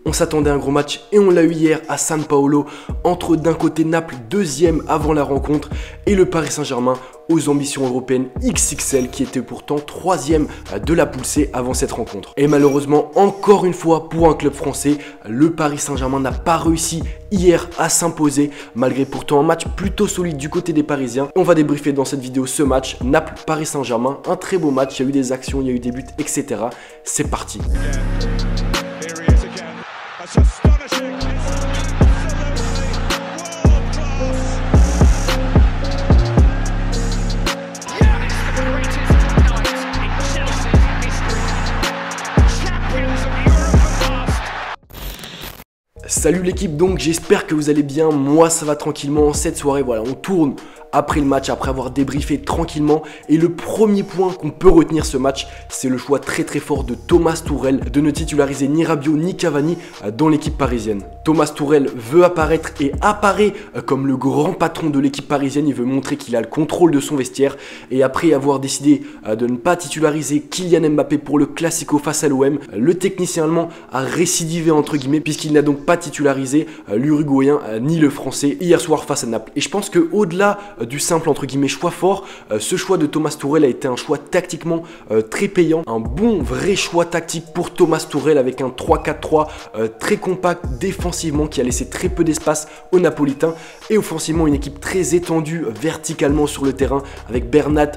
On s'attendait à un gros match et on l'a eu hier à San Paolo entre d'un côté Naples, deuxième avant la rencontre, et le Paris Saint-Germain aux ambitions européennes XXL qui était pourtant troisième de la poule C avant cette rencontre. Et malheureusement, encore une fois pour un club français, le Paris Saint-Germain n'a pas réussi hier à s'imposer malgré pourtant un match plutôt solide du côté des Parisiens. On va débriefer dans cette vidéo ce match Naples-Paris Saint-Germain, un très beau match, il y a eu des actions, il y a eu des buts, etc. C'est parti. Salut l'équipe, donc j'espère que vous allez bien, moi ça va tranquillement. Cette soirée, voilà, on tourne après le match, après avoir débriefé tranquillement, et le premier point qu'on peut retenir ce match, c'est le choix très fort de Thomas Tuchel de ne titulariser ni Rabiot ni Cavani dans l'équipe parisienne. Thomas Tuchel veut apparaître et apparaît comme le grand patron de l'équipe parisienne. Il veut montrer qu'il a le contrôle de son vestiaire, et après avoir décidé de ne pas titulariser Kylian Mbappé pour le Classico face à l'OM, le technicien allemand a récidivé entre guillemets puisqu'il n'a donc pas titularisé l'Uruguayen ni le Français hier soir face à Naples. Et je pense que au-delà du simple entre guillemets choix fort, ce choix de Thomas Tuchel a été un choix tactiquement très payant, un bon vrai choix tactique pour Thomas Tuchel avec un 3-4-3 très compact défensivement qui a laissé très peu d'espace aux Napolitains, et offensivement une équipe très étendue verticalement sur le terrain avec Bernat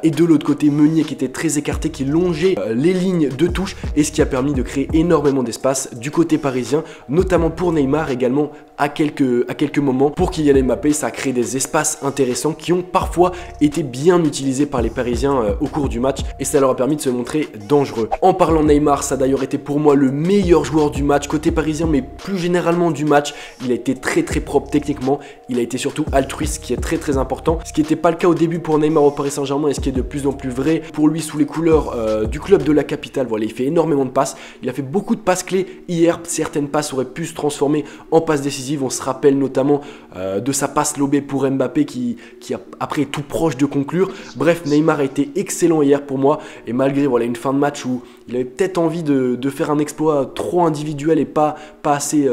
et de l'autre côté Meunier qui était très écarté, qui longeait les lignes de touche, et ce qui a permis de créer énormément d'espace du côté parisien, notamment pour Neymar, également à quelques moments pour Kylian Mbappé. Ça a créé des espaces intéressants qui ont parfois été bien utilisés par les Parisiens au cours du match, et ça leur a permis de se montrer dangereux. En parlant de Neymar, ça a d'ailleurs été pour moi le meilleur joueur du match côté parisien, mais plus généralement du match. Il a été très propre techniquement, il a été surtout altruiste, ce qui est très important, ce qui n'était pas le cas au début pour Neymar au Paris Saint-Germain, et ce qui est de plus en plus vrai pour lui sous les couleurs du club de la capitale. Voilà, il fait énormément de passes, il a fait beaucoup de passes clés hier, certaines passes auraient pu se transformer en passes décisives. On se rappelle notamment de sa passe lobée pour Mbappé qui a après est tout proche de conclure. Bref, Neymar a été excellent hier pour moi, et malgré voilà une fin de match où il avait peut-être envie de faire un exploit trop individuel et pas assez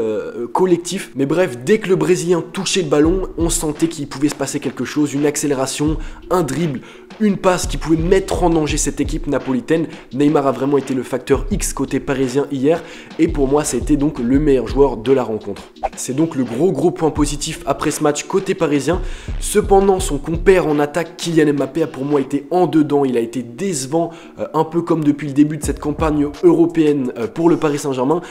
collectif. Mais bref, dès que le Brésilien touchait le ballon, on sentait qu'il pouvait se passer quelque chose, une accélération, un dribble, une passe qui pouvait mettre en danger cette équipe napolitaine. Neymar a vraiment été le facteur X côté parisien hier, et pour moi ça a été donc le meilleur joueur de la rencontre. C'est donc le gros point positif après ce match côté parisien. Cependant, son compère en attaque, Kylian Mbappé, a pour moi été en dedans. Il a été décevant, un peu comme depuis le début de cette campagne européenne pour le Paris Saint-Germain.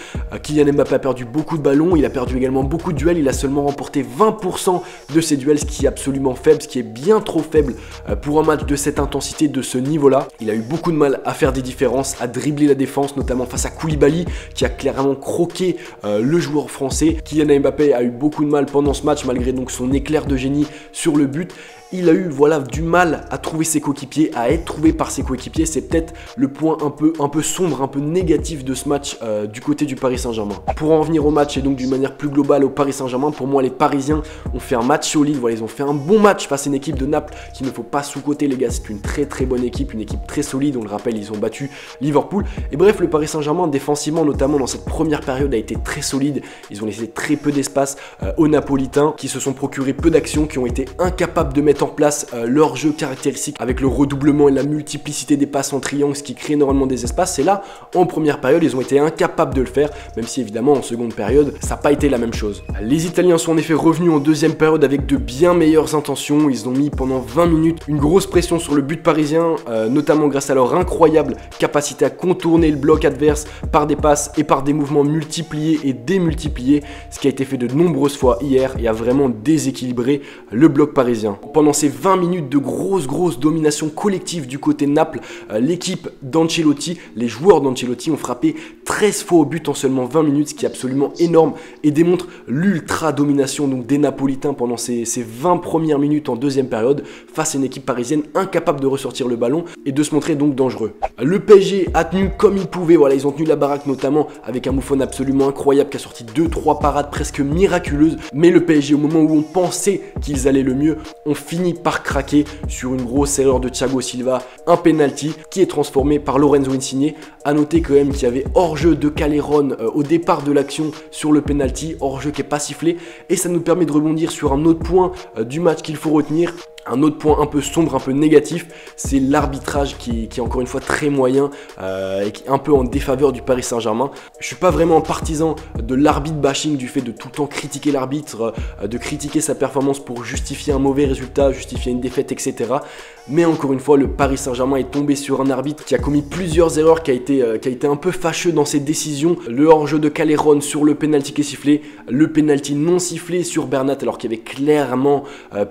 Kylian Mbappé a perdu beaucoup de ballons, il a perdu également beaucoup de duels, il a seulement remporté 20% de ses duels, ce qui est absolument faible, ce qui est bien trop faible pour un match de cette intensité, de ce niveau-là. Il a eu beaucoup de mal à faire des différences, à dribbler la défense, notamment face à Koulibaly, qui a clairement croqué le joueur français. Kylian Mbappé a eu beaucoup de mal pendant ce match, malgré donc son éclair de génie sur le but. Il a eu voilà du mal à trouver ses coéquipiers, à être trouvé par ses coéquipiers. C'est peut-être le point un peu sombre, un peu négatif de ce match du côté du Paris Saint-Germain. Pour en revenir au match et donc d'une manière plus globale au Paris Saint-Germain, pour moi les Parisiens ont fait un match solide. Voilà, ils ont fait un bon match face à une équipe de Naples qu'il ne faut pas sous-coter, les gars. C'est une très bonne équipe, une équipe très solide. On le rappelle, ils ont battu Liverpool. Et bref, le Paris Saint-Germain défensivement, notamment dans cette première période, a été très solide. Ils ont laissé très peu d'espace aux Napolitains, qui se sont procurés peu d'actions, qui ont été incapables de mettre en place leur jeu caractéristique avec le redoublement et la multiplicité des passes en triangle, ce qui crée énormément des espaces. Et là, en première période, ils ont été incapables de le faire, même si évidemment en seconde période, ça n'a pas été la même chose. Les Italiens sont en effet revenus en deuxième période avec de bien meilleures intentions. Ils ont mis pendant 20 minutes une grosse pression sur le but parisien, notamment grâce à leur incroyable capacité à contourner le bloc adverse par des passes et par des mouvements multipliés et démultipliés, ce qui a été fait de nombreuses fois hier et a vraiment déséquilibré le bloc parisien. Pendant ces 20 minutes de grosse domination collective du côté de Naples, l'équipe d'Ancelotti, les joueurs d'Ancelotti ont frappé 13 fois au but en seulement 20 minutes, ce qui est absolument énorme et démontre l'ultra domination donc des Napolitains pendant ces 20 premières minutes en deuxième période face à une équipe parisienne incapable de ressortir le ballon et de se montrer donc dangereux. Le PSG a tenu comme il pouvait, voilà, ils ont tenu la baraque notamment avec un Buffon absolument incroyable qui a sorti 2-3 parades presque miraculeuses, mais le PSG au moment où on pensait qu'ils allaient le mieux ont fini finit par craquer sur une grosse erreur de Thiago Silva, un penalty qui est transformé par Lorenzo Insigne. A noter quand même qu'il y avait hors-jeu de Callejon au départ de l'action sur le penalty, hors-jeu qui n'est pas sifflé, et ça nous permet de rebondir sur un autre point du match qu'il faut retenir. Un autre point un peu sombre, un peu négatif, c'est l'arbitrage qui est encore une fois très moyen et qui est un peu en défaveur du Paris Saint-Germain. Je suis pas vraiment un partisan de l'arbitre bashing, du fait de tout le temps critiquer l'arbitre, de critiquer sa performance pour justifier un mauvais résultat, justifier une défaite, etc. Mais encore une fois, le Paris Saint-Germain est tombé sur un arbitre qui a commis plusieurs erreurs, qui a été un peu fâcheux dans ses décisions. Le hors-jeu de Callejon sur le penalty qui est sifflé, le penalty non sifflé sur Bernat alors qu'il y avait clairement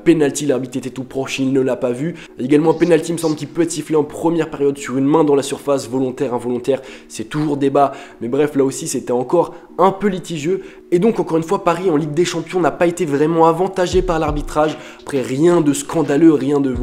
penalty, l'arbitre était tout proche, il ne l'a pas vu. Également un penalty, il me semble, qui peut être sifflé en première période sur une main dans la surface, volontaire, involontaire, c'est toujours débat. Mais bref, là aussi c'était encore un peu litigieux. Et donc encore une fois, Paris en Ligue des Champions n'a pas été vraiment avantagé par l'arbitrage. Après, rien de scandaleux, rien de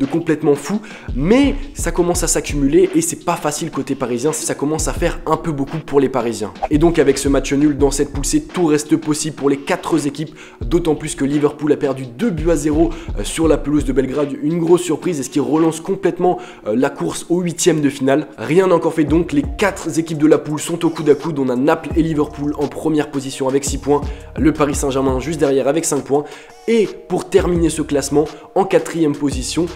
complètement fou, mais ça commence à s'accumuler et c'est pas facile côté parisien, ça commence à faire un peu beaucoup pour les Parisiens. Et donc avec ce match nul dans cette poule C, tout reste possible pour les 4 équipes, d'autant plus que Liverpool a perdu 2-0 sur la pelouse de Belgrade, une grosse surprise et ce qui relance complètement la course au 8e de finale. Rien n'a encore fait donc, les 4 équipes de la poule sont au coude à coude, on a Naples et Liverpool en première position avec 6 points, le Paris Saint-Germain juste derrière avec 5 points. Et pour terminer ce classement, en 4e position,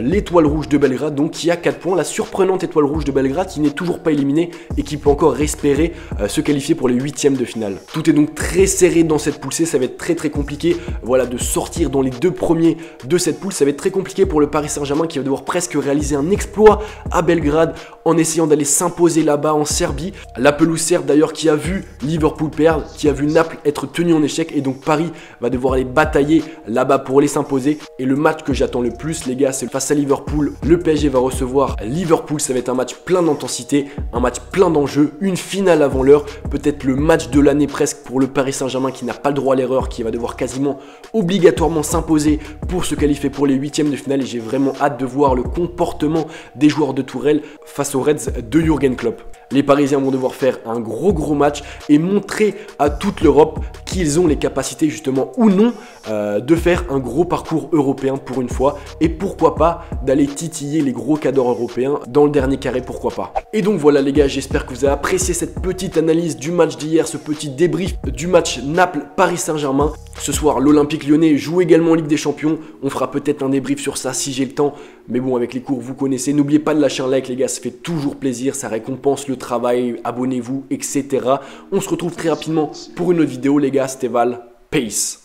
l'étoile rouge de Belgrade, donc qui a 4 points, la surprenante étoile rouge de Belgrade qui n'est toujours pas éliminée et qui peut encore espérer se qualifier pour les 8e de finale. Tout est donc très serré dans cette poule C, ça va être très compliqué de sortir dans les 2 premiers de cette poule. Ça va être très compliqué pour le Paris Saint-Germain qui va devoir presque réaliser un exploit à Belgrade en essayant d'aller s'imposer là-bas en Serbie. La pelouse serbe d'ailleurs qui a vu Liverpool perdre, qui a vu Naples être tenu en échec, et donc Paris va devoir aller batailler là-bas pour les s'imposer. Et le match que j'attends le plus, les gars, c'est face à Liverpool. Le PSG va recevoir Liverpool, ça va être un match plein d'intensité, un match plein d'enjeux, une finale avant l'heure, peut-être le match de l'année presque pour le Paris Saint-Germain qui n'a pas le droit à l'erreur, qui va devoir quasiment obligatoirement s'imposer pour se qualifier pour les 8e de finale. Et j'ai vraiment hâte de voir le comportement des joueurs de Tourelle face aux Reds de Jürgen Klopp. Les Parisiens vont devoir faire un gros match et montrer à toute l'Europe qu'ils ont les capacités justement ou non de faire un gros parcours européen pour une fois, et pourquoi pas d'aller titiller les gros cadors européens dans le dernier carré, pourquoi pas. Et donc voilà les gars, j'espère que vous avez apprécié cette petite analyse du match d'hier, ce petit débrief du match Naples-Paris Saint-Germain. Ce soir, l'Olympique Lyonnais joue également en Ligue des Champions. On fera peut-être un débrief sur ça si j'ai le temps. Mais bon, avec les cours, vous connaissez. N'oubliez pas de lâcher un like, les gars. Ça fait toujours plaisir. Ça récompense le travail. Abonnez-vous, etc. On se retrouve très rapidement pour une autre vidéo, les gars. C'était Val. Peace.